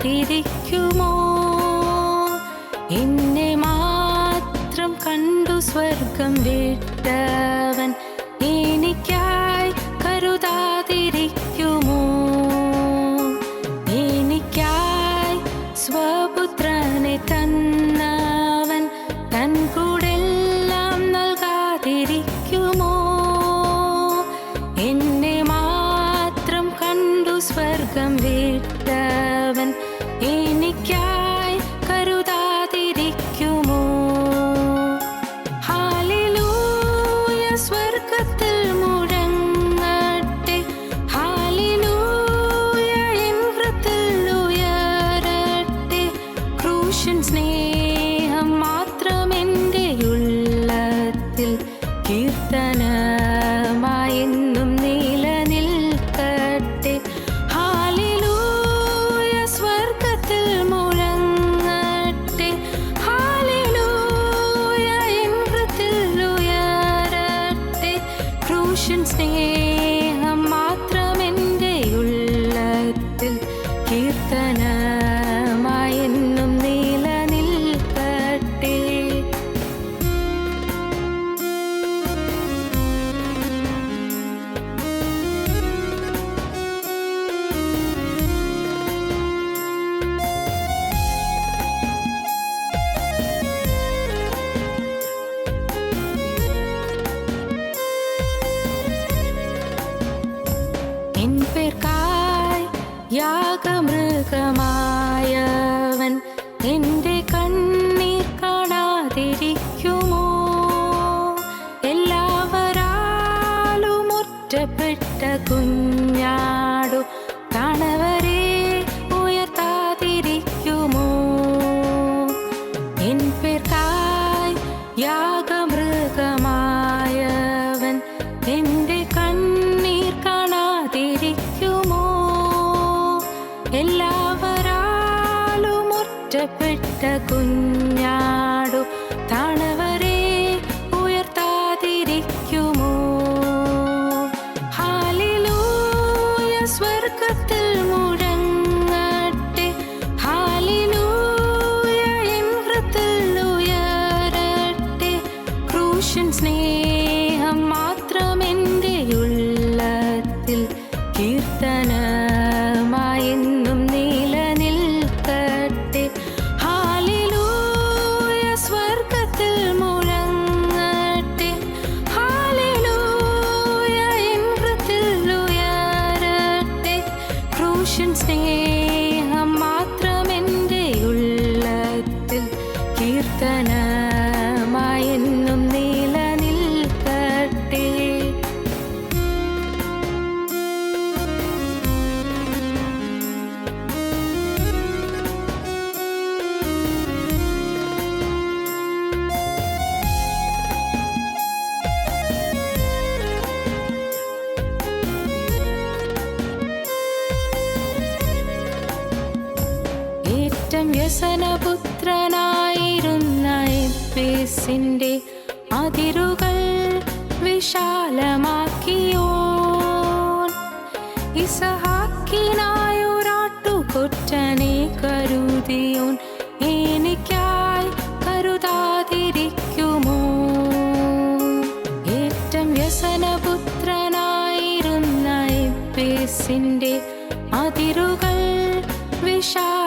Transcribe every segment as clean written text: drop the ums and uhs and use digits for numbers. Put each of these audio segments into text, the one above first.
കരുതാതിരിക്കുമോ? എന്നെ മാത്രം കണ്ടു സ്വർഗം വിട്ടവൻ എനിക്കായി കരുതാതിരിക്കുമോ? എനിക്കായി സ്വപുത്രനെ തന്നവൻ തൻ കൂടെല്ലാം നൽകാതിരിക്കുമോ? എന്നെ മാത്രം കണ്ടു സ്വർഗം വിട്ടവൻ എനിക്കായി കരുതാതിരിക്കുമോ? ഹല്ലേലൂയ സ്വർഗ്ഗത്തിൽ മുഴങ്ങട്ടെ, ഹല്ലേലൂയ എൻ ഹൃദയത്തിൽ ഉയരട്ടെ. ക്രൂശൻ സ്നേഹം മാത്രം എൻ്റെ ഉള്ളത്തിൽ കീർത്തനമായെന്നും നിലനിൽക്കട്ടെ. ഹല്ലേലൂയ സ്വർഗ്ഗത്തിൽ മുഴങ്ങട്ടെ, ഹല്ലേലൂയ എൻ ഹൃദയത്തിൽ ഉയരട്ടെ. ക്രൂശൻ സ്നേഹം മാത്രം എൻ്റെ ഉള്ളത്തിൽ കീർത്തനമായെന്നും നിലനിൽക്കട്ടെ. എൻ പേർക്കായി യാഗമൃഗമായവൻ എൻ്റെ കണ്ണീർ കാണാതിരിക്കുമോ? എല്ലാവരാലും ഒറ്റപ്പെട്ട കുഞ്ഞാടു കാണവരെ ഉയർത്താതിരിക്കുമോ? എൻ പേർക്കായി യാഗമൃഗമായവൻ എൻ്റെ കണ്ണീർ കാണാതിരിക്കുമോ? എല്ലാവരാലും ഒറ്റപ്പെട്ട കുഞ്ഞാടു താണവരെ ഉയർത്താതിരിക്കുമോ? ഹല്ലേലൂയ സ്വർഗ്ഗത്തിൽ മുഴങ്ങട്ടെ, ഹല്ലേലൂയ എൻ ഹൃദയത്തിൽ ഉയരട്ടെ. ക്രൂശൻ സ്നേഹം മാത്രം എൻ്റെ ഉള്ളത്തിൽ കീർത്തനമായെന്നും നിലനിൽക്കട്ടെ. ഹല്ലേലൂയ സ്വർഗ്ഗത്തിൽ മുഴങ്ങട്ടെ, ഹല്ലേലൂയ എൻ ഹൃദയത്തിൽ ഉയരട്ടെ. ക്രൂശൻ സ്നേഹം മാത്രം എൻ്റെ ഉള്ളത്തിൽ കീർത്തനമായെന്നും നിലനിൽക്കട്ടെ. ഏറ്റം വ്യസനപുത്രനായിരുന്ന എഫേസിന്റെ അതിരുകൾ വിശാലമാക്കിയോൻ, ഇസഹാക്കിനായൊരാട്ടുകൊറ്റനെ കരുതിയോൻ എനിക്കായി കരുതാതിരിക്കുമോ? ഏറ്റം വ്യസനപുത്രനായിരുന്ന എഫേസിന്റെ അതിരുകൾ വിശാലമാക്കിയോൻ,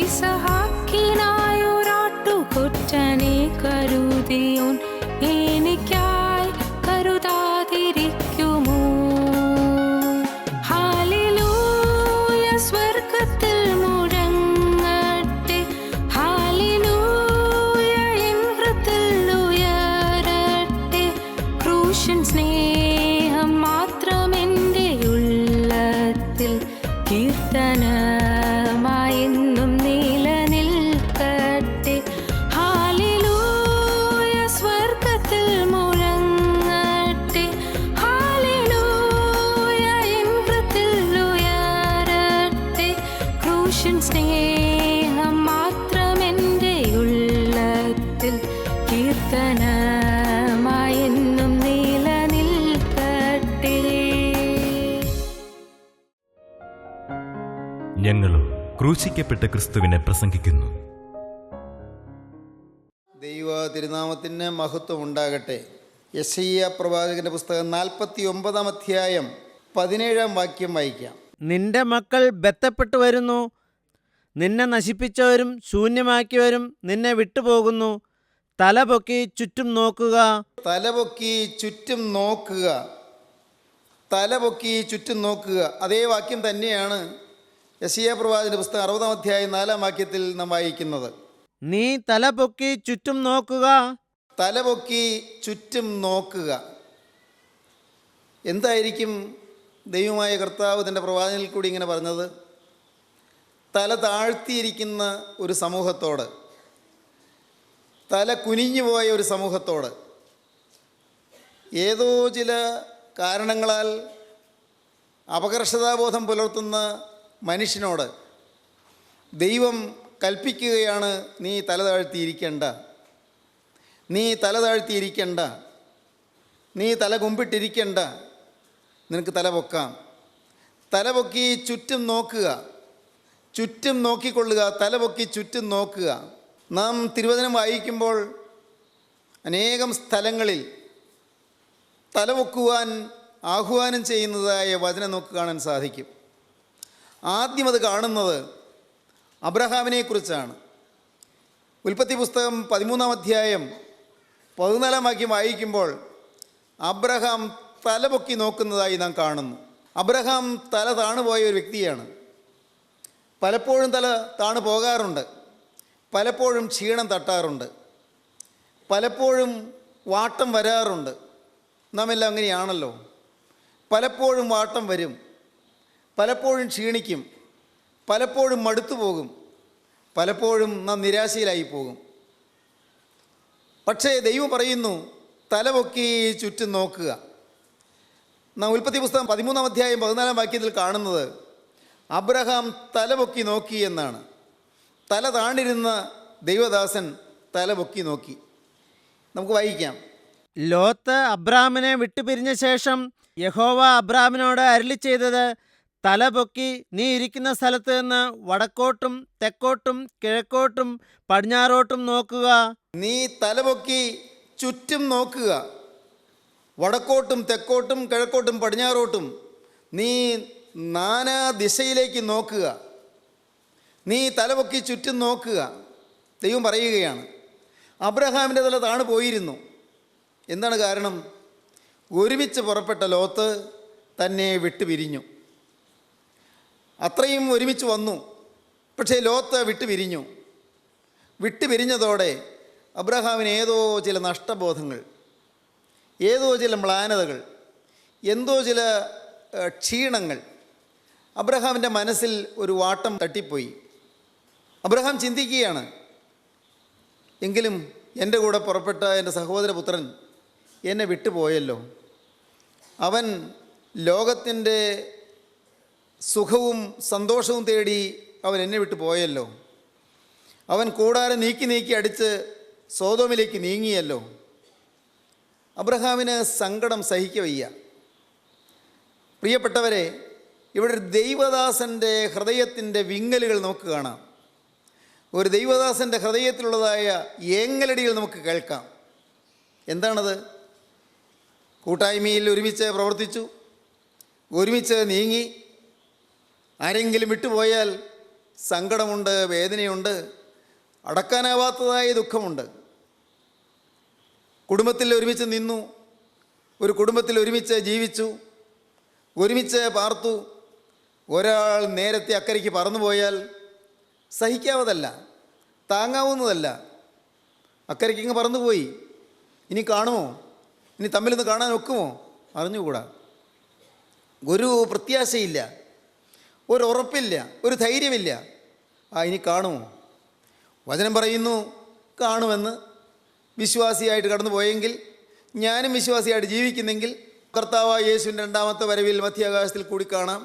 ഇസഹാക്കിനായൊരാട്ടുകൊറ്റനെ കരുതിയോൻ എനിക്കായി കരുതാതിരിക്കുമോ? ഹല്ലേലൂയ സ്വർഗ്ഗത്തിൽ മുഴങ്ങട്ടെ, ഹല്ലേലൂയ എൻ ഹൃദയത്തിൽ ഉയരട്ടെ. ക്രൂശൻ സ്നേഹം മാത്രം എൻ്റെ ഉള്ളത്തിൽ കീർത്തനമായെന്നും നിലനിൽക്കട്ടെ. ഹല്ലേലൂയ സ്വർഗ്ഗത്തിൽ മുഴങ്ങട്ടെ, ഹല്ലേലൂയ എൻ ഹൃദയത്തിൽ ഉയരട്ടെ. ക്രൂശൻ സ്നേഹം മാത്രം എൻ്റെ ഉള്ളത്തിൽ കീർത്തനമായെന്നും നിലനിൽക്കട്ടെ. ഞങ്ങളോ ക്രൂശിക്കപ്പെട്ട ക്രിസ്തുവിനെ പ്രസംഗിക്കുന്നു. ദൈവ തിരുനാമത്തിന് മഹത്വം ഉണ്ടാകട്ടെ. യെശയ്യാ പ്രവാചകന്റെ പുസ്തകം 49 അധ്യായം 17 വാക്യം വായിക്കാം. നിന്റെ മക്കൾ ബദ്ധപ്പെട്ടു വരുന്നു, നിന്നെ നശിപ്പിച്ചവരും ശൂന്യമാക്കിയവരും നിന്നെ വിട്ടുപോകുന്നു. തലപൊക്കി ചുറ്റും നോക്കുക. തലപൊക്കി ചുറ്റും നോക്കുക. തലപൊക്കി ചുറ്റും നോക്കുക. അതേ വാക്യം തന്നെയാണ് യെശയ്യാ പ്രവാചകന്റെ പുസ്തകം 60 അധ്യായം 4 വാക്യത്തിൽ നാം വായിക്കുന്നത്. നീ തലപൊക്കി ചുറ്റും നോക്കുക. തലപൊക്കി ചുറ്റും നോക്കുക. എന്തായിരിക്കും ദൈവമായ കർത്താവ് തൻ്റെ പ്രവാചകനിൽ കൂടി ഇങ്ങനെ പറഞ്ഞത്? തല താഴ്ത്തിയിരിക്കുന്ന ഒരു സമൂഹത്തോട്, തല കുനിഞ്ഞു പോയ ഒരു സമൂഹത്തോട്, ഏതോ ചില കാരണങ്ങളാൽ അപകർഷതാബോധം പുലർത്തുന്ന മനുഷ്യനോട് ദൈവം കൽപ്പിക്കുകയാണ്, നീ തല താഴ്ത്തിയിരിക്കേണ്ട, നീ തല താഴ്ത്തിയിരിക്കേണ്ട, നീ തല കുമ്പിട്ടിരിക്കേണ്ട, നിനക്ക് തല പൊക്കാം. തല പൊക്കി ചുറ്റും നോക്കുക, ചുറ്റും നോക്കിക്കൊള്ളുക. തല പൊക്കി ചുറ്റും നോക്കുക. നാം തിരുവചനം വായിക്കുമ്പോൾ അനേകം സ്ഥലങ്ങളിൽ തലപൊക്കുവാൻ ആഹ്വാനം ചെയ്യുന്നതായ വചനം നമുക്ക് കാണാൻ സാധിക്കും. ആദ്യം അത് കാണുന്നത് അബ്രഹാമിനെക്കുറിച്ചാണ്. ഉൽപ്പത്തി പുസ്തകം 13 അധ്യായം 14 വാക്യം വായിക്കുമ്പോൾ അബ്രഹാം തലപൊക്കി നോക്കുന്നതായി നാം കാണുന്നു. അബ്രഹാം തല താണുപോയ ഒരു വ്യക്തിയാണ്. പലപ്പോഴും തല താണു പോകാറുണ്ട്, പലപ്പോഴും ക്ഷീണം തട്ടാറുണ്ട്, പലപ്പോഴും വാട്ടം വരാറുണ്ട്. നാം എല്ലാം അങ്ങനെയാണല്ലോ. പലപ്പോഴും വാട്ടം വരും, പലപ്പോഴും ക്ഷീണിക്കും, പലപ്പോഴും മടുത്തു പോകും, പലപ്പോഴും നാം നിരാശയിലായി പോകും. പക്ഷേ ദൈവം പറയുന്നു, തലപൊക്കി ചുറ്റും നോക്കുക. നാം ഉൽപ്പത്തി പുസ്തകം 13 അധ്യായം 14 വാക്യത്തിൽ കാണുന്നത് അബ്രഹാം തലപൊക്കി നോക്കി എന്നാണ്. തല താണിരുന്ന ദൈവദാസൻ തലപൊക്കി നോക്കി. നമുക്ക് വായിക്കാം. ലോത്ത് അബ്രാമിനെ വിട്ടുപിരിഞ്ഞ ശേഷം യഹോവ അബ്രാമിനോട് അരുളി ചെയ്തത്, തലപൊക്കി നീ ഇരിക്കുന്ന സ്ഥലത്ത് നിന്ന് വടക്കോട്ടും തെക്കോട്ടും കിഴക്കോട്ടും പടിഞ്ഞാറോട്ടും നോക്കുക. നീ തലപൊക്കി ചുറ്റും നോക്കുക. വടക്കോട്ടും തെക്കോട്ടും കിഴക്കോട്ടും പടിഞ്ഞാറോട്ടും നീ നാനാ ദിശയിലേക്ക് നോക്കുക. നീ തലപൊക്കി ചുറ്റും നോക്കുക. ദൈവം പറയുകയാണ്. അബ്രഹാമിൻ്റെ തല താണു പോയിരുന്നു. എന്താണ് കാരണം? ഒരുമിച്ച് പുറപ്പെട്ട ലോത്ത് തന്നെ വിട്ടുപിരിഞ്ഞു. അത്രയും ഒരുമിച്ച് വന്നു, പക്ഷേ ലോത്ത് വിട്ടുപിരിഞ്ഞു. വിട്ടുപിരിഞ്ഞതോടെ അബ്രഹാമിന് ഏതോ ചില നഷ്ടബോധങ്ങൾ, ഏതോ ചില മ്ലാനതകൾ, എന്തോ ചില ക്ഷീണങ്ങൾ അബ്രഹാമിൻ്റെ മനസ്സിൽ ഒരു വാട്ടം തട്ടിപ്പോയി. അബ്രഹാം ചിന്തിക്കുകയാണ്, എങ്കിലും എൻ്റെ കൂടെ പുറപ്പെട്ട എൻ്റെ സഹോദരപുത്രൻ എന്നെ വിട്ടുപോയല്ലോ. അവൻ ലോകത്തിൻ്റെ സുഖവും സന്തോഷവും തേടി അവൻ എന്നെ വിട്ടു പോയല്ലോ. അവൻ കൂടാരം നീക്കി അടിച്ച് സോദോമിലേക്ക് നീങ്ങിയല്ലോ. അബ്രഹാമിന് സങ്കടം സഹിക്കവയ്യ. പ്രിയപ്പെട്ടവരെ, ഇവിടെ ഒരു ദൈവദാസൻ്റെ ഹൃദയത്തിൻ്റെ വിങ്ങലുകൾ നമുക്ക് കാണാം. ഒരു ദൈവദാസൻ്റെ ഹൃദയത്തിലുള്ളതായ ഏങ്ങലടികൾ നമുക്ക് കേൾക്കാം. എന്താണത്? കൂട്ടായ്മയിൽ ഒരുമിച്ച് പ്രവർത്തിച്ചു, ഒരുമിച്ച് നീങ്ങി. ആരെങ്കിലും വിട്ടുപോയാൽ സങ്കടമുണ്ട്, വേദനയുണ്ട്, അടക്കാനാവാത്തതായ ദുഃഖമുണ്ട്. കുടുംബത്തിൽ ഒരുമിച്ച് നിന്നു, ഒരു കുടുംബത്തിൽ ഒരുമിച്ച് ജീവിച്ചു, ഒരുമിച്ച് പാർത്തു. ഒരാൾ നേരത്തെ അക്കരയ്ക്ക് പറന്നുപോയാൽ സഹിക്കാവതല്ല, താങ്ങാവുന്നതല്ല. അക്കരയ്ക്ക് ഇങ്ങ് പറന്നുപോയി, ഇനി കാണുമോ? ഇനി തമ്മിലൊന്ന് കാണാൻ ഒക്കുമോ? അറിഞ്ഞുകൂടാ. ഒരു പ്രത്യാശയില്ല, ഒരു ഉറപ്പില്ല, ഒരു ധൈര്യമില്ല. ഇനി കാണുമോ? വചനം പറയുന്നു കാണുമെന്ന്. വിശ്വാസിയായിട്ട് കടന്നു പോയെങ്കിൽ, ഞാനും വിശ്വാസിയായിട്ട് ജീവിക്കുന്നെങ്കിൽ കർത്താവായ യേശുവിൻ്റെ രണ്ടാമത്തെ വരവിൽ മധ്യാകാശത്തിൽ കൂടി കാണാം.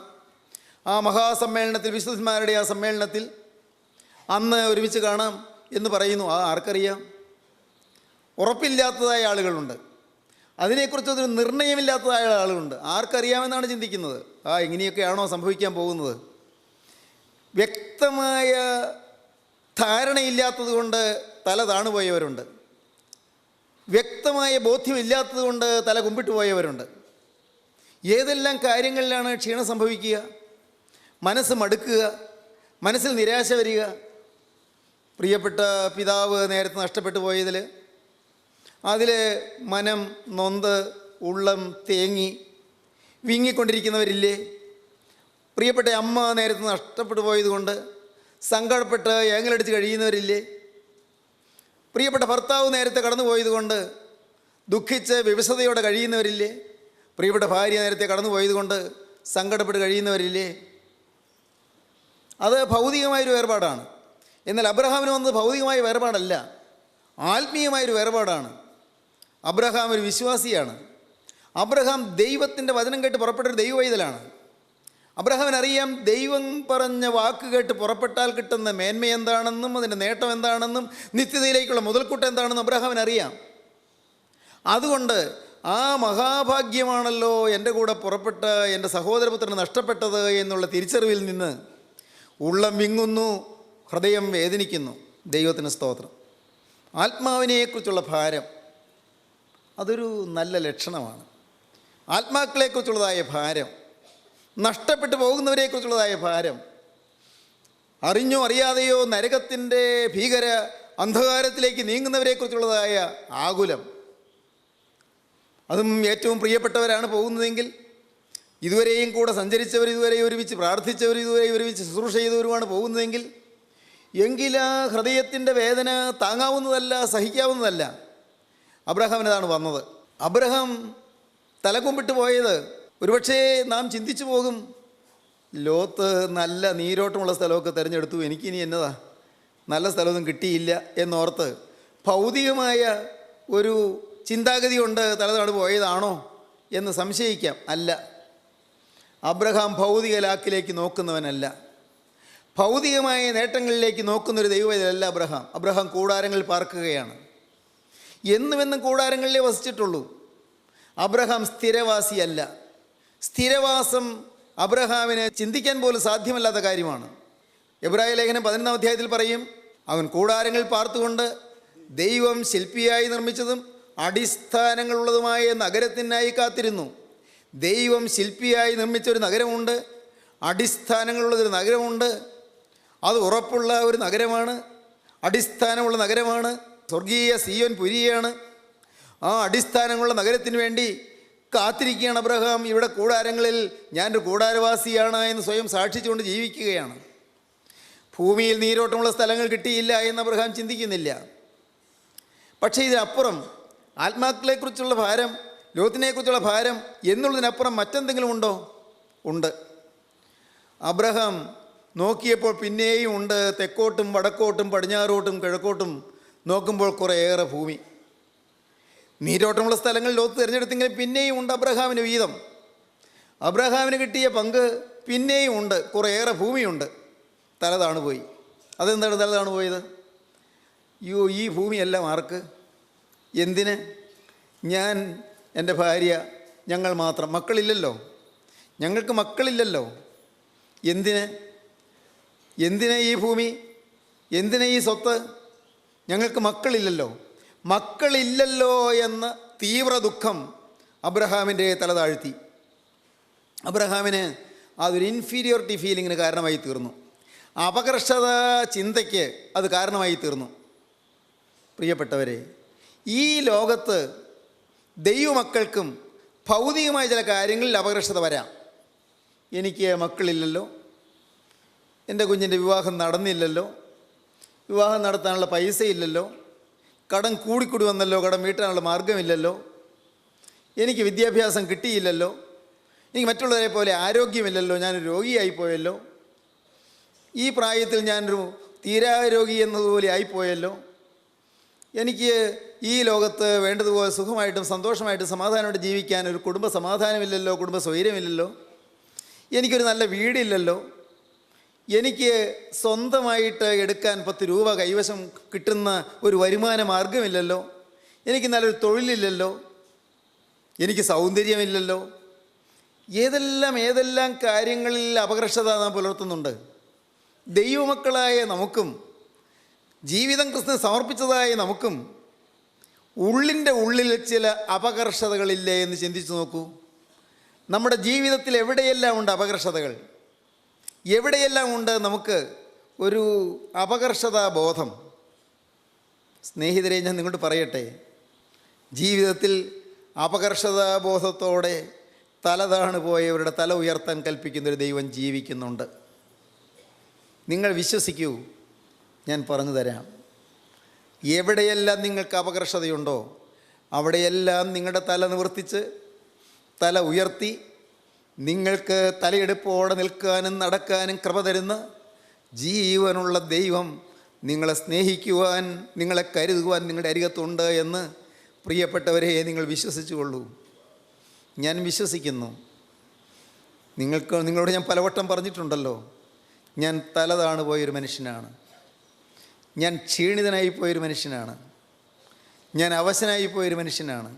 ആ മഹാസമ്മേളനത്തിൽ, വിശുദ്ധന്മാരുടെ ആ സമ്മേളനത്തിൽ അന്ന് ഒരുമിച്ച് കാണാം എന്ന് പറയുന്നു. ആർക്കറിയാം? ഉറപ്പില്ലാത്തതായ ആളുകളുണ്ട്, അതിനെക്കുറിച്ചൊരു നിർണയമില്ലാത്തതായ ആളുകളുണ്ട്. ആർക്കറിയാമെന്നാണ് ചിന്തിക്കുന്നത്. ഇങ്ങനെയൊക്കെയാണോ സംഭവിക്കാൻ പോകുന്നത്? വ്യക്തമായ ധാരണയില്ലാത്തത് കൊണ്ട് തല താണുപോയവരുണ്ട്. വ്യക്തമായ ബോധ്യമില്ലാത്തത് കൊണ്ട് തല കുമ്പിട്ട് പോയവരുണ്ട്. ഏതെല്ലാം കാര്യങ്ങളിലാണ് ക്ഷീണം സംഭവിക്കുക? മനസ്സ് മടുക്കുക, മനസ്സിൽ നിരാശ വരിക. പ്രിയപ്പെട്ട പിതാവ് നേരത്തെ നഷ്ടപ്പെട്ടു പോയതിൽ അതിൽ മനം നൊന്ത് ഉള്ളം തേങ്ങി വിങ്ങിക്കൊണ്ടിരിക്കുന്നവരില്ലേ? പ്രിയപ്പെട്ട അമ്മ നേരത്തെ നഷ്ടപ്പെട്ടു പോയതുകൊണ്ട് സങ്കടപ്പെട്ട് ഏങ്ങലടിച്ച് കഴിയുന്നവരില്ലേ? പ്രിയപ്പെട്ട ഭർത്താവ് നേരത്തെ കടന്നു പോയതുകൊണ്ട് ദുഃഖിച്ച് വിവശതയോടെ കഴിയുന്നവരില്ലേ? പ്രിയപ്പെട്ട ഭാര്യ നേരത്തെ കടന്നു പോയതുകൊണ്ട് സങ്കടപ്പെട്ട് കഴിയുന്നവരില്ലേ? അത് ഭൗതികമായൊരു വേർപാടാണ്. എന്നാൽ അബ്രഹാമിന് വന്നത് ഭൗതികമായ വേർപാടല്ല, ആത്മീയമായൊരു വേർപാടാണ്. അബ്രഹാം ഒരു വിശ്വാസിയാണ്. അബ്രഹാം ദൈവത്തിൻ്റെ വചനം കേട്ട് പുറപ്പെട്ടൊരു ദൈവവൈതലാണ്. അബ്രഹാമിനറിയാം ദൈവം പറഞ്ഞ വാക്ക് കേട്ട് പുറപ്പെട്ടാൽ കിട്ടുന്ന മേന്മ എന്താണെന്നും അതിൻ്റെ നേട്ടം എന്താണെന്നും നിത്യതയിലേക്കുള്ള മുതൽക്കൂട്ടം എന്താണെന്നും അബ്രഹാമിനറിയാം. അതുകൊണ്ട് ആ മഹാഭാഗ്യമാണല്ലോ എൻ്റെ കൂടെ പുറപ്പെട്ട എൻ്റെ സഹോദരപുത്രന് നഷ്ടപ്പെട്ടത് എന്നുള്ള തിരിച്ചറിവിൽ നിന്ന് ഉള്ളം വിങ്ങുന്നു, ഹൃദയം വേദനിക്കുന്നു. ദൈവത്തിന് സ്തോത്രം. ആത്മാവിനെക്കുറിച്ചുള്ള ഭാരം അതൊരു നല്ല ലക്ഷണമാണ്. ആത്മാക്കളെക്കുറിച്ചുള്ളതായ ഭാരം, നഷ്ടപ്പെട്ടു പോകുന്നവരെക്കുറിച്ചുള്ളതായ ഭാരം, അറിഞ്ഞോ അറിയാതെയോ നരകത്തിൻ്റെ ഭീകര അന്ധകാരത്തിലേക്ക് നീങ്ങുന്നവരെക്കുറിച്ചുള്ളതായ ആകുലം, അതും ഏറ്റവും പ്രിയപ്പെട്ടവരാണ് പോകുന്നതെങ്കിൽ, ഇതുവരെയും കൂടെ സഞ്ചരിച്ചവർ, ഇതുവരെ ഒരുമിച്ച് പ്രാർത്ഥിച്ചവർ, ഇതുവരെ ഒരുമിച്ച് ശുശ്രൂഷ ചെയ്തവരുമാണ് പോകുന്നതെങ്കിൽ എങ്കിലാ ഹൃദയത്തിൻ്റെ വേദന താങ്ങാവുന്നതല്ല, സഹിക്കാവുന്നതല്ല. അബ്രഹാമിനതാണ് വന്നത്. അബ്രഹാം തലകുമ്പിട്ട് പോയത് ഒരുപക്ഷേ നാം ചിന്തിച്ചു പോകും, ലോത്ത് നല്ല നീരോട്ടമുള്ള സ്ഥലമൊക്കെ തിരഞ്ഞെടുത്തു, എനിക്കിനി എന്നതാ, നല്ല സ്ഥലമൊന്നും കിട്ടിയില്ല എന്നോർത്ത് ഭൗതികമായ ഒരു ചിന്താഗതി കൊണ്ട് തലതാണ് പോയതാണോ എന്ന് സംശയിക്കാം. അല്ല, അബ്രഹാം ഭൗതിക ലാക്കിലേക്ക് നോക്കുന്നവനല്ല, ഭൗതികമായ നേട്ടങ്ങളിലേക്ക് നോക്കുന്നൊരു ദൈവവേദനയല്ല അബ്രഹാം. അബ്രഹാം കൂടാരങ്ങളിൽ പാർക്കുകയാണ്. എന്നുമെന്നും കൂടാരങ്ങളിലേ വസിച്ചിട്ടുള്ളൂ. അബ്രഹാം സ്ഥിരവാസിയല്ല. സ്ഥിരവാസം അബ്രഹാമിന് ചിന്തിക്കാൻ പോലും സാധ്യമല്ലാത്ത കാര്യമാണ്. എബ്രായ ലേഖനം 11-ാം അധ്യായത്തിൽ പറയും, അവൻ കൂടാരങ്ങളിൽ പാർത്തുകൊണ്ട് ദൈവം ശില്പിയായി നിർമ്മിച്ചതും അടിസ്ഥാനങ്ങളുള്ളതുമായ നഗരത്തിനായി കാത്തിരുന്നു. ദൈവം ശില്പിയായി നിർമ്മിച്ചൊരു നഗരമുണ്ട്, അടിസ്ഥാനങ്ങളുള്ളതൊരു നഗരമുണ്ട്. അത് ഉറപ്പുള്ള ഒരു നഗരമാണ്, അടിസ്ഥാനമുള്ള നഗരമാണ്, സ്വർഗീയ സിയോൻ പുരിയാണ്. ആ അടിസ്ഥാനമുള്ള നഗരത്തിന് വേണ്ടി കാത്തിരിക്കുകയാണ് അബ്രഹാം. ഇവിടെ കൂടാരങ്ങളിൽ ഞാനൊരു കൂടാരവാസിയാണ് എന്ന് സ്വയം സാക്ഷിച്ചുകൊണ്ട് ജീവിക്കുകയാണ്. ഭൂമിയിൽ നീരോട്ടമുള്ള സ്ഥലങ്ങൾ കിട്ടിയില്ല എന്ന് അബ്രഹാം ചിന്തിക്കുന്നില്ല. പക്ഷേ ഇതിനപ്പുറം ആത്മാക്കളെക്കുറിച്ചുള്ള ഭാരം, ലോകത്തിനെക്കുറിച്ചുള്ള ഭാരം എന്നുള്ളതിനപ്പുറം മറ്റെന്തെങ്കിലും ഉണ്ടോ? ഉണ്ട്. അബ്രഹാം നോക്കിയപ്പോൾ പിന്നെയും ഉണ്ട്. തെക്കോട്ടും വടക്കോട്ടും പടിഞ്ഞാറോട്ടും കിഴക്കോട്ടും നോക്കുമ്പോൾ കുറേയേറെ ഭൂമി. നീരോട്ടമുള്ള സ്ഥലങ്ങൾ ലോകത്ത് തിരഞ്ഞെടുത്തെങ്കിലും പിന്നെയും ഉണ്ട് അബ്രഹാമിന് വീതം. അബ്രഹാമിന് കിട്ടിയ പങ്ക് പിന്നെയും ഉണ്ട്, കുറേയേറെ ഭൂമിയുണ്ട്. തലതാണ് പോയി. അതെന്താണ് തലതാണ് പോയത്? ഈ ഭൂമിയെല്ലാം ആർക്ക്? എന്തിന്? ഞാൻ, എൻ്റെ ഭാര്യ, ഞങ്ങൾ മാത്രം. മക്കളില്ലല്ലോ, ഞങ്ങൾക്ക് മക്കളില്ലല്ലോ. എന്തിന് ഈ ഭൂമി? എന്തിന് ഈ സ്വത്ത്? ഞങ്ങൾക്ക് മക്കളില്ലല്ലോ. മക്കളില്ലല്ലോ എന്ന തീവ്ര ദുഃഖം അബ്രഹാമിൻ്റെ തല താഴ്ത്തി. അബ്രഹാമിന് അതൊരു ഇൻഫീരിയോറിറ്റി ഫീലിങ്ങിന് കാരണമായി തീർന്നു. അപകർഷത ചിന്തയ്ക്ക് അത് കാരണമായി തീർന്നു. പ്രിയപ്പെട്ടവരെ, ഈ ലോകത്ത് ദൈവമക്കൾക്കും ഭൗതികമായ ചില കാര്യങ്ങളിൽ അപകർഷത വരാം. എനിക്ക് മക്കളില്ലല്ലോ, എൻ്റെ കുഞ്ഞിൻ്റെ വിവാഹം നടന്നില്ലല്ലോ, വിവാഹം നടത്താനുള്ള പൈസ ഇല്ലല്ലോ, കടം കൂടിക്കൂടി വന്നല്ലോ, കടം വീട്ടാനുള്ള മാർഗമില്ലല്ലോ, എനിക്ക് വിദ്യാഭ്യാസം കിട്ടിയില്ലല്ലോ, എനിക്ക് മറ്റുള്ളവരെ പോലെ ആരോഗ്യമില്ലല്ലോ, ഞാനൊരു രോഗിയായിപ്പോയല്ലോ, ഈ പ്രായത്തിൽ ഞാനൊരു തീരാരോഗി എന്നതുപോലെ ആയിപ്പോയല്ലോ, എനിക്ക് ഈ ലോകത്ത് വേണ്ടതുപോലെ സുഖമായിട്ടും സന്തോഷമായിട്ടും സമാധാനമായിട്ട് ജീവിക്കാൻ ഒരു കുടുംബ സമാധാനമില്ലല്ലോ, കുടുംബ സ്വൈര്യമില്ലല്ലോ, എനിക്കൊരു നല്ല വീടില്ലല്ലോ, എനിക്ക് സ്വന്തമായിട്ട് എടുക്കാൻ 10 രൂപ കൈവശം കിട്ടുന്ന ഒരു വരുമാന മാർഗമില്ലല്ലോ, എനിക്ക് നല്ലൊരു തൊഴിലില്ലല്ലോ, എനിക്ക് സൗന്ദര്യമില്ലല്ലോ. ഏതെല്ലാം കാര്യങ്ങളിൽ അപകർഷത നാം പുലർത്തുന്നുണ്ട്. ദൈവമക്കളായ നമുക്കും ജീവിതം ക്രിസ്തുവിന് സമർപ്പിച്ചതായ നമുക്കും ഉള്ളിൻ്റെ ഉള്ളിൽ ചില അപകർഷതകളില്ലേ എന്ന് ചിന്തിച്ചു നോക്കൂ. നമ്മുടെ ജീവിതത്തിൽ എവിടെയെല്ലാം ഉണ്ട് അപകർഷതകൾ? എവിടെയെല്ലാം ഉണ്ട് നമുക്ക് ഒരു അപകർഷതാബോധം? സ്നേഹിതരെ, ഞാൻ നിങ്ങളോട് പറയട്ടെ, ജീവിതത്തിൽ അപകർഷതാബോധത്തോടെ തലതാണ് പോയവരുടെ തല ഉയർത്താൻ കൽപ്പിക്കുന്നൊരു ദൈവം ജീവിക്കുന്നുണ്ട്. നിങ്ങൾ വിശ്വസിക്കൂ, ഞാൻ പറഞ്ഞു തരാം. എവിടെയെല്ലാം നിങ്ങൾക്ക് അപകർഷതയുണ്ടോ അവിടെയെല്ലാം നിങ്ങളുടെ തല നിവർത്തിച്ച് തല ഉയർത്തി നിങ്ങൾക്ക് തലയെടുപ്പോടെ നിൽക്കാനും നടക്കാനും കൃപ തരുന്ന ജീവനുള്ള ദൈവം നിങ്ങളെ സ്നേഹിക്കുവാൻ, നിങ്ങളെ കരുതുവാൻ നിങ്ങളുടെ അരികത്തുണ്ട് എന്ന് പ്രിയപ്പെട്ടവരെ നിങ്ങൾ വിശ്വസിച്ചുകൊള്ളൂ. ഞാൻ വിശ്വസിക്കുന്നു. നിങ്ങളോട് ഞാൻ പലവട്ടം പറഞ്ഞിട്ടുണ്ടല്ലോ, ഞാൻ തലതാണ് പോയൊരു മനുഷ്യനാണ്. ഞാൻ ക്ഷീണിതനായിപ്പോയൊരു മനുഷ്യനാണ്. ഞാൻ അവശനായിപ്പോയൊരു മനുഷ്യനാണ്.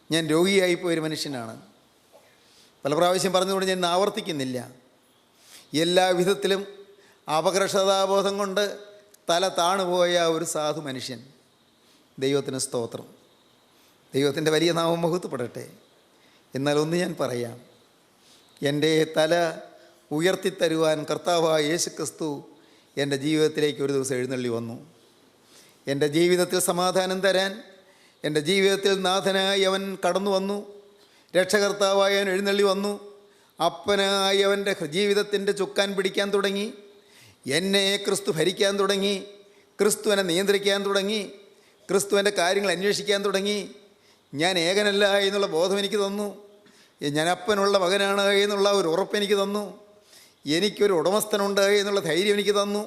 ഞാൻ രോഗിയായിപ്പോയൊരു മനുഷ്യനാണ്. പല പ്രാവശ്യം പറഞ്ഞുകൊണ്ട് ഞാൻ ആവർത്തിക്കുന്നില്ല. എല്ലാ വിധത്തിലും അപകർഷതാബോധം കൊണ്ട് തല താണുപോയ ഒരു സാധു മനുഷ്യൻ. ദൈവത്തിന് സ്തോത്രം. ദൈവത്തിൻ്റെ വലിയ നാമം മഹത്വപ്പെടട്ടെ. എന്നാൽ ഒന്ന് ഞാൻ പറയാം, എൻ്റെ തല ഉയർത്തിത്തരുവാൻ കർത്താവായ യേശു ക്രിസ്തു എൻ്റെ ജീവിതത്തിലേക്ക് ഒരു ദിവസം എഴുന്നള്ളി വന്നു. എൻ്റെ ജീവിതത്തിൽ സമാധാനം തരാൻ എൻ്റെ ജീവിതത്തിൽ നാഥനായി അവൻ കടന്നു വന്നു. രക്ഷകർത്താവായി അവൻ എഴുന്നള്ളി വന്നു. അപ്പനായി അവൻ്റെ ജീവിതത്തിൻ്റെ ചുക്കാൻ പിടിക്കാൻ തുടങ്ങി. എന്നെ ക്രിസ്തു ഭരിക്കാൻ തുടങ്ങി. ക്രിസ്തുവിനെ നിയന്ത്രിക്കാൻ തുടങ്ങി. ക്രിസ്തുവിൻ്റെ കാര്യങ്ങൾ അന്വേഷിക്കാൻ തുടങ്ങി. ഞാൻ ഏകനല്ല എന്നുള്ള ബോധം എനിക്ക് തന്നു. ഞാൻ അപ്പനുള്ള മകനാണ് എന്നുള്ള ഒരു ഉറപ്പ് എനിക്ക് തന്നു. എനിക്കൊരു ഉടമസ്ഥനുണ്ട് എന്നുള്ള ധൈര്യം എനിക്ക് തന്നു.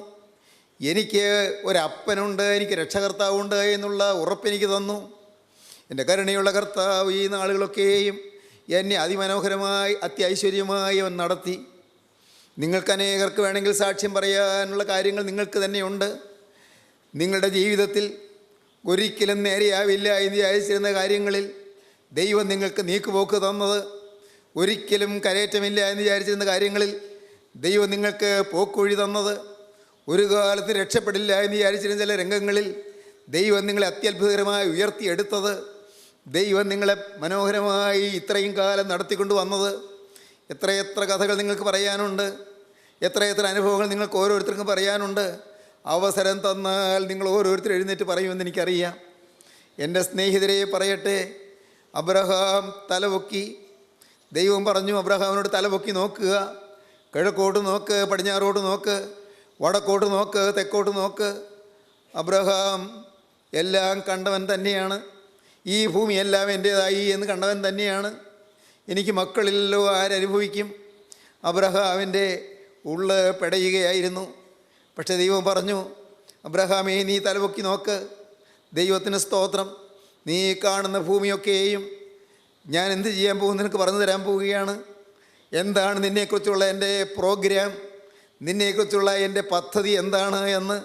എനിക്ക് ഒരപ്പനുണ്ട്, എനിക്ക് രക്ഷകർത്താവുണ്ട് എന്നുള്ള ഉറപ്പെനിക്ക് തന്നു. എൻ്റെ കരുണയുള്ള കർത്താവ് ഈ നാളുകളൊക്കെയും എന്നെ അതിമനോഹരമായി അത്യൈശ്വര്യമായി അവൻ നടത്തി. നിങ്ങൾക്ക് അനേകർക്ക് വേണമെങ്കിൽ സാക്ഷ്യം പറയാനുള്ള കാര്യങ്ങൾ നിങ്ങൾക്ക് തന്നെയുണ്ട്. നിങ്ങളുടെ ജീവിതത്തിൽ ഒരിക്കലും നേരെയാവില്ല എന്ന് വിചാരിച്ചിരുന്ന കാര്യങ്ങളിൽ ദൈവം നിങ്ങൾക്ക് നീക്കുപോക്ക് തന്നത്, ഒരിക്കലും കരയേറ്റമില്ല എന്ന് വിചാരിച്ചിരുന്ന കാര്യങ്ങളിൽ ദൈവം നിങ്ങൾക്ക് പോക്കുവഴി തന്നത്, ഒരു കാലത്ത് രക്ഷപ്പെടില്ല എന്ന് വിചാരിച്ചിരുന്ന ചില രംഗങ്ങളിൽ ദൈവം നിങ്ങളെ അത്യത്ഭുതകരമായി ഉയർത്തിയെടുത്തത്, ദൈവം നിങ്ങളെ മനോഹരമായി ഇത്രയും കാലം നടത്തിക്കൊണ്ട് വന്നത്, എത്രയെത്ര കഥകൾ നിങ്ങൾക്ക് പറയാനുണ്ട്, എത്രയെത്ര അനുഭവങ്ങൾ നിങ്ങൾക്ക് ഓരോരുത്തർക്കും പറയാനുണ്ട്. അവസരം തന്നാൽ നിങ്ങൾ ഓരോരുത്തർ എഴുന്നേറ്റ് പറയുമെന്ന് എനിക്കറിയാം. എൻ്റെ സ്നേഹിതരെ പറയട്ടെ, അബ്രഹാം തലപൊക്കി. ദൈവം പറഞ്ഞു അബ്രഹാമിനോട് തലപൊക്കി നോക്കുക, കിഴക്കോട്ട് നോക്ക്, പടിഞ്ഞാറോട്ട് നോക്ക്, വടക്കോട്ട് നോക്ക്, തെക്കോട്ട് നോക്ക്. അബ്രഹാം എല്ലാം കണ്ടവൻ തന്നെയാണ്. ഈ ഭൂമി എല്ലാം എൻ്റേതായി എന്ന് കണ്ടവൻ തന്നെയാണ്. എനിക്ക് മക്കളില്ലല്ലോ, ആരനുഭവിക്കും? അബ്രഹാമിൻ്റെ ഉള്ള് പെടയുകയായിരുന്നു. പക്ഷേ ദൈവം പറഞ്ഞു, അബ്രഹാമേ നീ തലപൊക്കി നോക്ക്. ദൈവത്തിന് സ്തോത്രം. നീ കാണുന്ന ഭൂമിയൊക്കെയും ഞാൻ എന്ത് ചെയ്യാൻ പോകും നിനക്ക് പറഞ്ഞു തരാൻ പോവുകയാണ്. എന്താണ് നിന്നെക്കുറിച്ചുള്ള എൻ്റെ പ്രോഗ്രാം, നിന്നെക്കുറിച്ചുള്ള എൻ്റെ പദ്ധതി എന്താണ് എന്ന്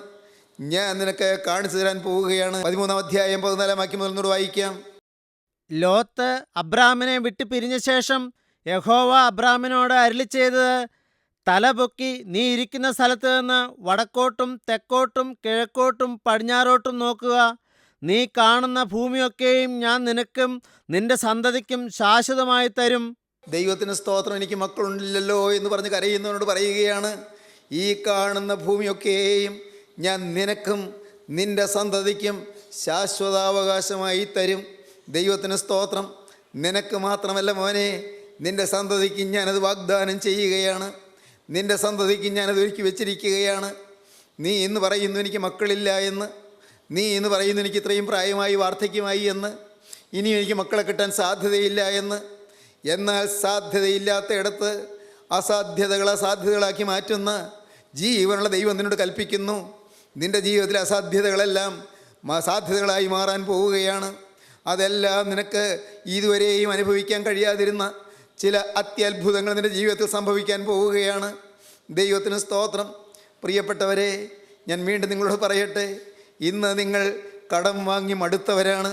ഞാൻ നിനക്ക് കാണിച്ചു തരാൻ പോവുകയാണ്. 13-ാം അധ്യായം 14-ാം വാക്യം മുതൽ വായിക്കാം. ലോത്ത് അബ്രാമിനെ വിട്ടു പിരിഞ്ഞ ശേഷം യഹോവ അബ്രാമിനോട് അരുളിച്ചെയ്തത്, തലപൊക്കി നീ ഇരിക്കുന്ന സ്ഥലത്ത് നിന്ന് വടക്കോട്ടും തെക്കോട്ടും കിഴക്കോട്ടും പടിഞ്ഞാറോട്ടും നോക്കുക. നീ കാണുന്ന ഭൂമിയൊക്കെയും ഞാൻ നിനക്കും നിന്റെ സന്തതിക്കും ശാശ്വതമായി തരും. ദൈവത്തിന് സ്തോത്രം. എനിക്ക് മക്കളുണ്ടില്ലല്ലോ എന്ന് പറഞ്ഞ് കരയുന്നവനോട് പറയുകയാണ്, ഈ കാണുന്ന ഭൂമിയൊക്കെയും ഞാൻ നിനക്കും നിന്റെ സന്തതിക്കും ശാശ്വതാവകാശമായി തരും. ദൈവത്തിന് സ്തോത്രം. നിനക്ക് മാത്രമല്ല മോനെ, നിന്റെ സന്തതിക്ക് ഞാനത് വാഗ്ദാനം ചെയ്യുകയാണ്. നിന്റെ സന്തതിക്ക് ഞാനത് ഒരുക്കി വെച്ചിരിക്കുകയാണ്. നീ ഇന്ന് പറയുന്നു എനിക്ക് മക്കളില്ല എന്ന്, നീ ഇന്ന് പറയുന്നു എനിക്ക് ഇത്രയും പ്രായമായി വാർദ്ധക്യമായി എന്ന്, ഇനിയും എനിക്ക് മക്കളെ കിട്ടാൻ സാധ്യതയില്ല എന്ന്. എന്നാൽ സാധ്യതയില്ലാത്ത ഇടത്ത് അസാധ്യതകളെ സാധ്യതകളാക്കി മാറ്റുന്ന ജീവനുള്ള ദൈവം നിന്നോട് കൽപ്പിക്കുന്നു, നിൻ്റെ ജീവിതത്തിലെ അസാധ്യതകളെല്ലാം സാധ്യതകളായി മാറാൻ പോവുകയാണ്. അതെല്ലാം നിനക്ക് ഇതുവരെയും അനുഭവിക്കാൻ കഴിയാതിരുന്ന ചില അത്യത്ഭുതങ്ങൾ നിൻ്റെ ജീവിതത്തിൽ സംഭവിക്കാൻ പോവുകയാണ്. ദൈവത്തിന് സ്തോത്രം. പ്രിയപ്പെട്ടവരെ, ഞാൻ വീണ്ടും നിങ്ങളോട് പറയട്ടെ, ഇന്ന് നിങ്ങൾ കടം വാങ്ങി മടുത്തവരാണ്.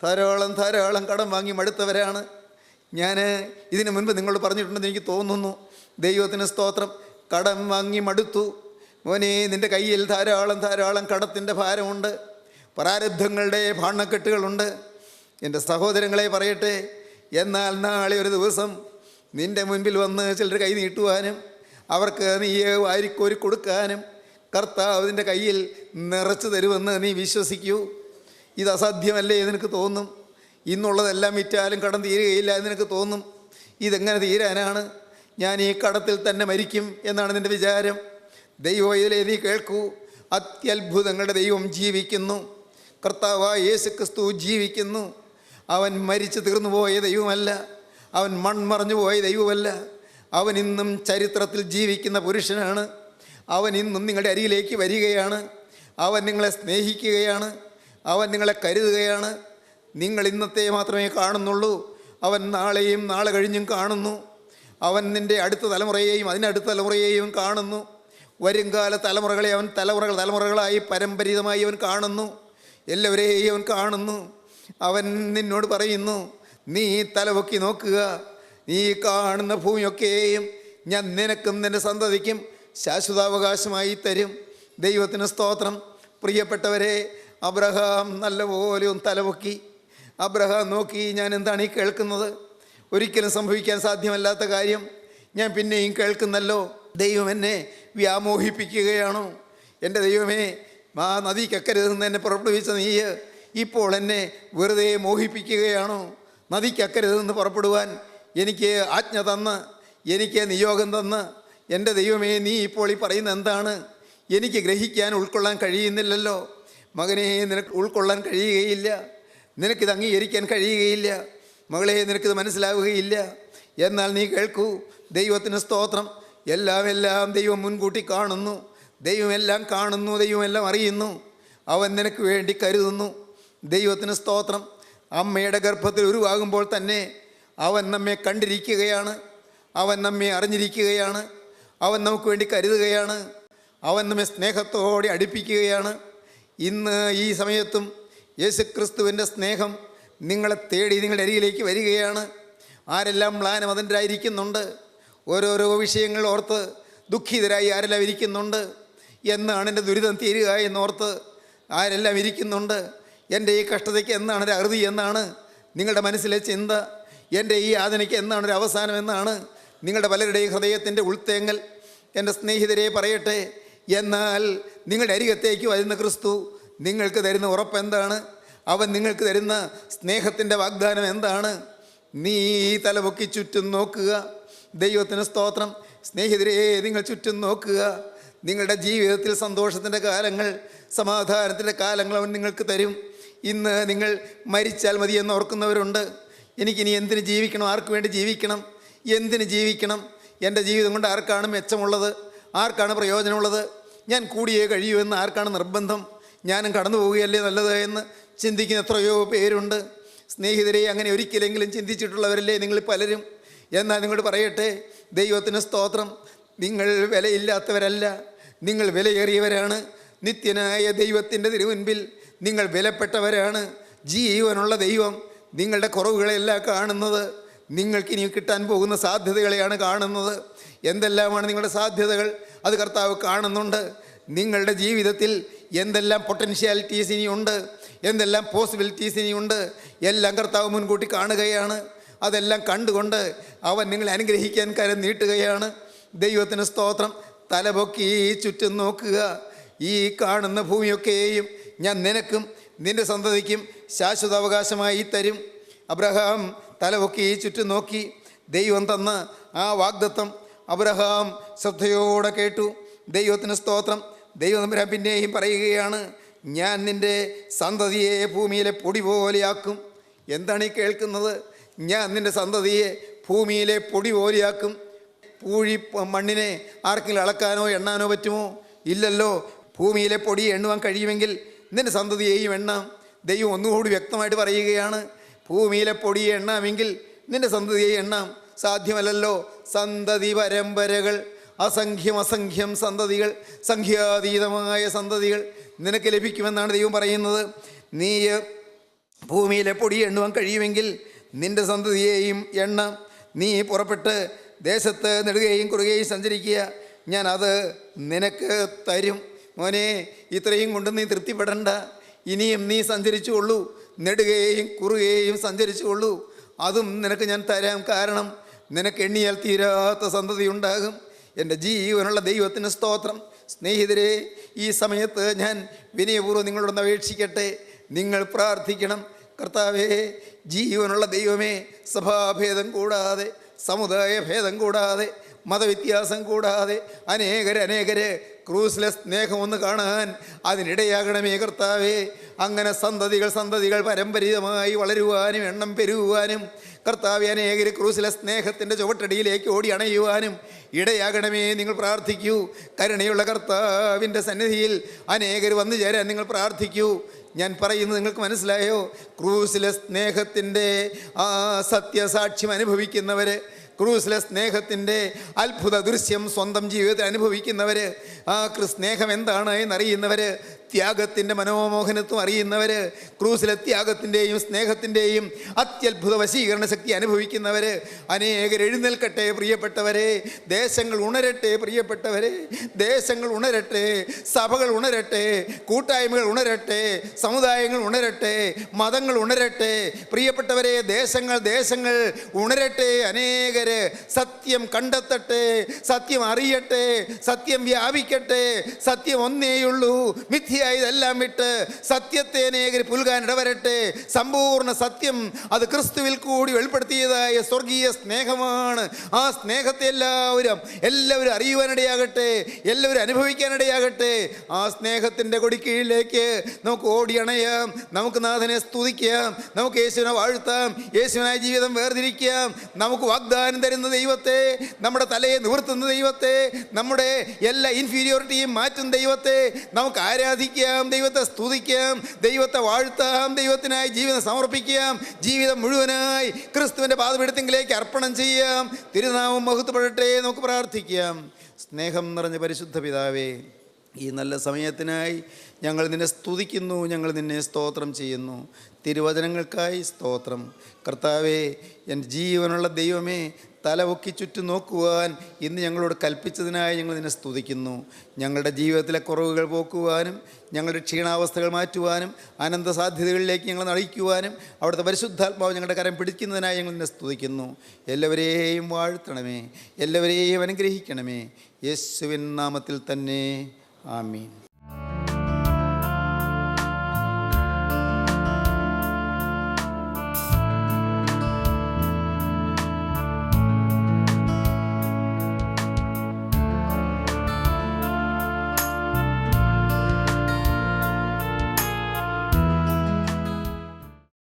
ധാരാളം കടം വാങ്ങി മടുത്തവരാണ്. ഞാൻ ഇതിനു മുൻപ് നിങ്ങളോട് പറഞ്ഞിട്ടുണ്ടെന്ന് എനിക്ക് തോന്നുന്നു. ദൈവത്തിന് സ്തോത്രം. കടം വാങ്ങി മടുത്തു. മോനെ, നിൻ്റെ കയ്യിൽ ധാരാളം ധാരാളം കടത്തിൻ്റെ ഭാരമുണ്ട്, പ്രാരബ്ധങ്ങളുടെ ഭാണ്ഡക്കെട്ടുകളുണ്ട്. എൻ്റെ സഹോദരങ്ങളെ പറയട്ടെ, എന്നാൽ നാളെ ഒരു ദിവസം നിൻ്റെ മുൻപിൽ വന്ന് ചിലർ കൈ നീട്ടുവാനും അവർക്ക് നീ വാരിക്കോരി കൊടുക്കാനും കർത്താവ് നിൻ്റെ കയ്യിൽ നിറച്ചു തരുമെന്ന് നീ വിശ്വസിക്കൂ. ഇത് അസാധ്യമല്ലേ എന്ന് നിനക്ക് തോന്നും. ഇന്നുള്ളതെല്ലാം വിറ്റാലും കടം തീരുകയില്ല എന്ന് നിനക്ക് തോന്നും. ഇതെങ്ങനെ തീരാനാണ്? ഞാൻ ഈ കടത്തിൽ തന്നെ മരിക്കും എന്നാണ് നിൻ്റെ വിചാരം. ദൈവവൈതലേ, നീ കേൾക്കൂ. അത്യത്ഭുതങ്ങളുടെ ദൈവം ജീവിക്കുന്നു. കർത്താവായ യേശു ക്രിസ്തു ജീവിക്കുന്നു. അവൻ മരിച്ചു തീർന്നു പോയ ദൈവമല്ല, അവൻ മൺമറഞ്ഞു പോയ ദൈവമല്ല. അവൻ ഇന്നും ചരിത്രത്തിൽ ജീവിക്കുന്ന പുരുഷനാണ്. അവൻ ഇന്നും നിങ്ങളുടെ അരികിലേക്ക് വരികയാണ്. അവൻ നിങ്ങളെ സ്നേഹിക്കുകയാണ്. അവൻ നിങ്ങളെ കരുതുകയാണ്. നിങ്ങൾ ഇന്നത്തെ മാത്രമേ കാണുന്നുള്ളൂ. അവൻ നാളെയും നാളെ കഴിഞ്ഞും കാണുന്നു. അവൻ നിൻ്റെ അടുത്ത തലമുറയെയും അതിനടുത്ത തലമുറയെയും കാണുന്നു. വരുംകാല തലമുറകളെ അവൻ തലമുറകളായി പരമ്പരിതമായി അവൻ കാണുന്നു. എല്ലാവരെയും അവൻ കാണുന്നു. അവൻ നിന്നോട് പറയുന്നു, നീ തലപൊക്കി നോക്കുക. നീ കാണുന്ന ഭൂമിയൊക്കെയും ഞാൻ നിനക്കും നിൻ്റെ സന്തതിക്കും ശാശ്വതാവകാശമായി തരും. ദൈവത്തിന് സ്തോത്രം. പ്രിയപ്പെട്ടവരെ, അബ്രഹാം നല്ലപോലെ ഒന്ന് തലപൊക്കി. അബ്രഹാം നോക്കി, ഞാൻ എന്താണ് ഈ കേൾക്കുന്നത്? ഒരിക്കലും സംഭവിക്കാൻ സാധ്യമല്ലാത്ത കാര്യം ഞാൻ പിന്നെയും കേൾക്കുന്നല്ലോ. ദൈവം എന്നെ വ്യാമോഹിപ്പിക്കുകയാണോ? എൻ്റെ ദൈവമേ, ആ നദിക്കക്കരുത് നിന്ന് എന്നെ പുറപ്പെടുവിച്ച നീ ഇപ്പോൾ എന്നെ വെറുതെ മോഹിപ്പിക്കുകയാണോ? നദിക്കക്കരുത് നിന്ന് പുറപ്പെടുവാൻ എനിക്ക് ആജ്ഞ തന്ന്, എനിക്ക് നിയോഗം തന്ന് എൻ്റെ ദൈവമേ, നീ ഇപ്പോൾ ഈ പറയുന്നത് എന്താണ്? എനിക്ക് ഗ്രഹിക്കാൻ ഉൾക്കൊള്ളാൻ കഴിയുന്നില്ലല്ലോ. മകനെ, നിനക്ക് ഉൾക്കൊള്ളാൻ കഴിയുകയില്ല. നിനക്കിത് അംഗീകരിക്കാൻ കഴിയുകയില്ല. മകളെ, നിനക്കിത് മനസ്സിലാവുകയില്ല. എന്നാൽ നീ കേൾക്കൂ. ദൈവത്തിന് സ്തോത്രം. എല്ലാം ദൈവം മുൻകൂട്ടി കാണുന്നു. ദൈവമെല്ലാം കാണുന്നു. ദൈവമെല്ലാം അറിയുന്നു. അവൻ നിനക്ക് വേണ്ടി കരുതുന്നു. ദൈവത്തിന് സ്തോത്രം. അമ്മയുടെ ഗർഭത്തിൽ ഉരുവാകുമ്പോൾ തന്നെ അവൻ നമ്മെ കണ്ടിരിക്കുകയാണ്. അവൻ നമ്മെ അറിഞ്ഞിരിക്കുകയാണ്. അവൻ നമുക്ക് വേണ്ടി കരുതുകയാണ്. അവൻ നമ്മെ സ്നേഹത്തോടെ അടുപ്പിക്കുകയാണ്. ഇന്ന് ഈ സമയത്തും യേശുക്രിസ്തുവിൻ്റെ സ്നേഹം നിങ്ങളെ തേടി നിങ്ങളുടെ അരികിലേക്ക് വരികയാണ്. ആരെല്ലാം മ്ലാനമതൻ്റായിരിക്കുന്നുണ്ട്, ഓരോരോ വിഷയങ്ങൾ ഓർത്ത് ദുഃഖിതരായി ആരെല്ലാം ഇരിക്കുന്നുണ്ട്. എന്നാണ് എൻ്റെ ദുരിതം തീരുക എന്നോർത്ത് ആരെല്ലാം ഇരിക്കുന്നുണ്ട്. എൻ്റെ ഈ കഷ്ടതയ്ക്ക് എന്നാണ് ഒരു അറുതി എന്നാണ് നിങ്ങളുടെ മനസ്സിലെ ചിന്ത. എൻ്റെ ഈ യാതനയ്ക്ക് എന്നാണ് ഒരു അവസാനം എന്നാണ് നിങ്ങളുടെ പലരുടെയും ഹൃദയത്തിൻ്റെ ഉൾത്തേങ്ങൽ. എൻ്റെ സ്നേഹിതരെ പറയട്ടെ, എന്നാൽ നിങ്ങളുടെ അരികത്തേക്ക് വരുന്ന ക്രിസ്തു നിങ്ങൾക്ക് തരുന്ന ഉറപ്പ് എന്താണ്? അവൻ നിങ്ങൾക്ക് തരുന്ന സ്നേഹത്തിൻ്റെ വാഗ്ദാനം എന്താണ്? നീ തലപൊക്കി ചുറ്റും നോക്കുക. ദൈവത്തിന് സ്തോത്രം. സ്നേഹിതരെ, നിങ്ങൾ ചുറ്റും നോക്കുക. നിങ്ങളുടെ ജീവിതത്തിൽ സന്തോഷത്തിൻ്റെ കാലങ്ങൾ, സമാധാനത്തിൻ്റെ കാലങ്ങൾ അവൻ നിങ്ങൾക്ക് തരും. ഇന്ന് നിങ്ങൾ മരിച്ചാൽ മതിയെന്ന് ഓർക്കുന്നവരുണ്ട്. എനിക്കിനി എന്തിന് ജീവിക്കണം? ആർക്ക് വേണ്ടി ജീവിക്കണം? എന്തിന് ജീവിക്കണം? എൻ്റെ ജീവിതം കൊണ്ട് ആർക്കാണ് മെച്ചമുള്ളത്? ആർക്കാണ് പ്രയോജനമുള്ളത്? ഞാൻ കൂടിയേ കഴിയൂ എന്ന് ആർക്കാണ് നിർബന്ധം? ഞാനും കടന്നു പോവുകയല്ലേ നല്ലത് എന്ന് ചിന്തിക്കുന്ന എത്രയോ പേരുണ്ട്. സ്നേഹിതരെ, അങ്ങനെ ഒരിക്കലെങ്കിലും ചിന്തിച്ചിട്ടുള്ളവരല്ലേ നിങ്ങൾ പലരും. എന്നാൽ നിങ്ങളോട് പറയട്ടെ, ദൈവത്തിന് സ്തോത്രം. നിങ്ങൾ വിലയില്ലാത്തവരല്ല, നിങ്ങൾ വിലയേറിയവരാണ്. നിത്യനായ ദൈവത്തിൻ്റെ തിരുമുൻപിൽ നിങ്ങൾ വിലപ്പെട്ടവരാണ്. ജീവനുള്ള ദൈവം നിങ്ങളുടെ കുറവുകളെല്ലാം കാണുന്നത്. നിങ്ങൾക്കിനി കിട്ടാൻ പോകുന്ന സാധ്യതകളെയാണ് കാണുന്നത്. എന്തെല്ലാമാണ് നിങ്ങളുടെ സാധ്യതകൾ? അത് കർത്താവ് കാണുന്നുണ്ട്. നിങ്ങളുടെ ജീവിതത്തിൽ എന്തെല്ലാം പൊട്ടൻഷ്യാലിറ്റീസ് ഇനിയുണ്ട്, എന്തെല്ലാം പോസിബിലിറ്റീസ് ഇനിയുണ്ട്, എല്ലാം കർത്താവ് മുൻകൂട്ടി കാണുകയാണ്. അതെല്ലാം കണ്ടുകൊണ്ട് അവൻ നിങ്ങളെ അനുഗ്രഹിക്കാൻ കരം നീട്ടുകയാണ്. ദൈവത്തിന് സ്തോത്രം. തലപൊക്കി ചുറ്റും നോക്കുക. ഈ കാണുന്ന ഭൂമിയൊക്കെയും ഞാൻ നിനക്കും നിൻ്റെ സന്തതിക്കും ശാശ്വത അവകാശമായി തരും. അബ്രഹാം തലപൊക്കി ചുറ്റും നോക്കി. ദൈവം തന്ന ആ വാഗ്ദത്തം അബ്രഹാം ശ്രദ്ധയോടെ കേട്ടു. ദൈവത്തിന് സ്തോത്രം. ദൈവം പിന്നെയും പറയുകയാണ്, ഞാൻ നിൻ്റെ സന്തതിയെ ഭൂമിയിലെ പൊടി പോലെയാക്കും. എന്താണ് ഈ കേൾക്കുന്നത്? ഞാൻ നിൻ്റെ സന്തതിയെ ഭൂമിയിലെ പൊടി പോലെയാക്കും. പൂഴി മണ്ണിനെ ആർക്കെങ്കിലും അളക്കാനോ എണ്ണാനോ പറ്റുമോ? ഇല്ലല്ലോ. ഭൂമിയിലെ പൊടി എണ്ണുവാൻ കഴിയുമെങ്കിൽ നിൻ്റെ സന്തതിയെയും എണ്ണാം. ദൈവം ഒന്നുകൂടി വ്യക്തമായിട്ട് പറയുകയാണ്, ഭൂമിയിലെ പൊടിയെ എണ്ണാമെങ്കിൽ നിൻ്റെ സന്തതിയെ എണ്ണാം. സാധ്യമല്ലല്ലോ. സന്തതി പരമ്പരകൾ, അസംഖ്യം സന്തതികൾ, സംഖ്യാതീതമായ സന്തതികൾ നിനക്ക് ലഭിക്കുമെന്നാണ് ദൈവം പറയുന്നത്. നീ ഭൂമിയിലെ പൊടി എണ്ണുവാൻ കഴിയുമെങ്കിൽ നിൻ്റെ സന്തതിയെയും എണ്ണാം. നീ പുറപ്പെട്ട് ദേശത്ത് നെടുകയും കുറുകയും സഞ്ചരിക്കുക. ഞാനത് നിനക്ക് തരും. മോനെ, ഇത്രയും കൊണ്ട് നീ തൃപ്തിപ്പെടണ്ട. ഇനിയും നീ സഞ്ചരിച്ചുകൊള്ളൂ, നെടുകയും കുറുകയും സഞ്ചരിച്ചുകൊള്ളൂ. അതും നിനക്ക് ഞാൻ തരാം. കാരണം നിനക്ക് എണ്ണിയാൽ തീരാത്ത സന്തതി ഉണ്ടാകും. എൻ്റെ ജീവനുള്ള ദൈവത്തിന് സ്തോത്രം. സ്നേഹിതരെ, ഈ സമയത്ത് ഞാൻ വിനയപൂർവ്വം നിങ്ങളോടൊന്ന് അപേക്ഷിക്കട്ടെ. നിങ്ങൾ പ്രാർത്ഥിക്കണം. കർത്താവേ, ജീവനുള്ള ദൈവമേ, സഭാഭേദം കൂടാതെ, സമുദായ ഭേദം കൂടാതെ, മതവ്യത്യാസം കൂടാതെ അനേകര് ക്രൂസിലെ സ്നേഹം ഒന്ന് കാണാൻ അതിനിടയാകണമേ കർത്താവേ. അങ്ങനെ സന്തതികൾ പരമ്പരിതമായി വളരുവാനും എണ്ണം പെരുകുവാനും കർത്താവേ, അനേകർ ക്രൂസിലെ സ്നേഹത്തിൻ്റെ ചുവട്ടടിയിലേക്ക് ഓടി അണയുവാനും ഇടയാകണമേ. നിങ്ങൾ പ്രാർത്ഥിക്കൂ. കരുണയുള്ള കർത്താവിൻ്റെ സന്നിധിയിൽ അനേകർ വന്നു ചേരാൻ നിങ്ങൾ പ്രാർത്ഥിക്കൂ. ഞാൻ പറയുന്നത് നിങ്ങൾക്ക് മനസ്സിലായോ? ക്രൂസിലെ സ്നേഹത്തിൻ്റെ ആ സത്യസാക്ഷ്യം അനുഭവിക്കുന്നവർ, ക്രൂസിലെ സ്നേഹത്തിൻ്റെ അത്ഭുത ദൃശ്യം സ്വന്തം ജീവിതത്തിൽ അനുഭവിക്കുന്നവർ, ആ സ്നേഹം എന്താണ് എന്നറിയുന്നവർ, ത്യാഗത്തിൻ്റെ മനോമോഹനത്വം അറിയുന്നവർ, ക്രൂസിലെ ത്യാഗത്തിൻ്റെയും സ്നേഹത്തിൻ്റെയും അത്യത്ഭുത വശീകരണ ശക്തി അനുഭവിക്കുന്നവർ അനേകർ എഴുന്നേൽക്കട്ടെ പ്രിയപ്പെട്ടവരെ. ദേശങ്ങൾ ഉണരട്ടെ പ്രിയപ്പെട്ടവരെ, ദേശങ്ങൾ ഉണരട്ടെ, സഭകൾ ഉണരട്ടെ, കൂട്ടായ്മകൾ ഉണരട്ടെ, സമുദായങ്ങൾ ഉണരട്ടെ, മതങ്ങൾ ഉണരട്ടെ പ്രിയപ്പെട്ടവരെ. ദേശങ്ങൾ ഉണരട്ടെ. അനേകര് സത്യം കണ്ടെത്തട്ടെ, സത്യം അറിയട്ടെ, സത്യം വ്യാപിക്കട്ടെ. സത്യം ഒന്നേയുള്ളൂ. ഇതെല്ലാം വിട്ട് സത്യത്തെ അനേകർ പുൽകാൻ ഇടവരട്ടെ. സമ്പൂർണ്ണ സത്യം അത് ക്രിസ്തുവിൽ കൂടി വെളിപ്പെടുത്തിയതായ സ്വർഗീയ സ്നേഹമാണ്. ആ സ്നേഹത്തെ എല്ലാവരും അറിയുവാനിടയാകട്ടെ, എല്ലാവരും അനുഭവിക്കാനിടയാകട്ടെ. ആ സ്നേഹത്തിൻ്റെ കൊടിക്കീഴിലേക്ക് നമുക്ക് ഓടിയണയാം. നമുക്ക് നാഥനെ സ്തുതിക്കാം, നമുക്ക് യേശുവിനെ വാഴ്ത്താം, യേശുവിനായി ജീവിതം വേർതിരിക്കാം. നമുക്ക് വാഗ്ദാനം തരുന്ന ദൈവത്തെ, നമ്മുടെ തലയെ നിവർത്തുന്ന ദൈവത്തെ, നമ്മുടെ എല്ലാ ഇൻഫീരിയോറിറ്റിയും മാറ്റുന്ന ദൈവത്തെ നമുക്ക് ആരാധിക്കാം, ദൈവത്തെ സ്തുതിക്കാം, ദൈവത്തെ വാഴ്ത്താം, ദൈവത്തിനായി ജീവിതം സമർപ്പിക്കാം. ജീവിതം മുഴുവനായി ക്രിസ്തുവിൻ്റെ പാദപീഠത്തിലേക്ക് അർപ്പണം ചെയ്യാം. തിരുനാമം മഹത്വപ്പെടട്ടെ. നമുക്ക് പ്രാർത്ഥിക്കാം. സ്നേഹം നിറഞ്ഞ പരിശുദ്ധ പിതാവേ, ഈ നല്ല സമയത്തിനായി ഞങ്ങൾ നിന്നെ സ്തുതിക്കുന്നു, ഞങ്ങൾ നിന്നെ സ്തോത്രം ചെയ്യുന്നു. തിരുവചനങ്ങൾക്കായി സ്തോത്രം. കർത്താവേ, എൻ്റെ ജീവനുള്ള ദൈവമേ, തലപൊക്കി ചുറ്റും നോക്കുവാൻ ഇന്ന് ഞങ്ങളോട് കൽപ്പിച്ചതിനായി ഞങ്ങൾ നിന്നെ സ്തുതിക്കുന്നു. ഞങ്ങളുടെ ജീവിതത്തിലെ കുറവുകൾ പോക്കുവാനും ഞങ്ങളുടെ ക്ഷീണാവസ്ഥകൾ മാറ്റുവാനും അനന്ത സാധ്യതകളിലേക്ക് ഞങ്ങൾ നയിക്കുവാനും അവിടുത്തെ പരിശുദ്ധാത്മാവ് ഞങ്ങളുടെ കരം പിടിക്കുന്നതിനായി ഞങ്ങൾ നിന്നെ സ്തുതിക്കുന്നു. എല്ലാവരെയും വാഴ്ത്തണമേ, എല്ലാവരെയും അനുഗ്രഹിക്കണമേ. യേശുവിൻ നാമത്തിൽ തന്നെ. ആമീൻ.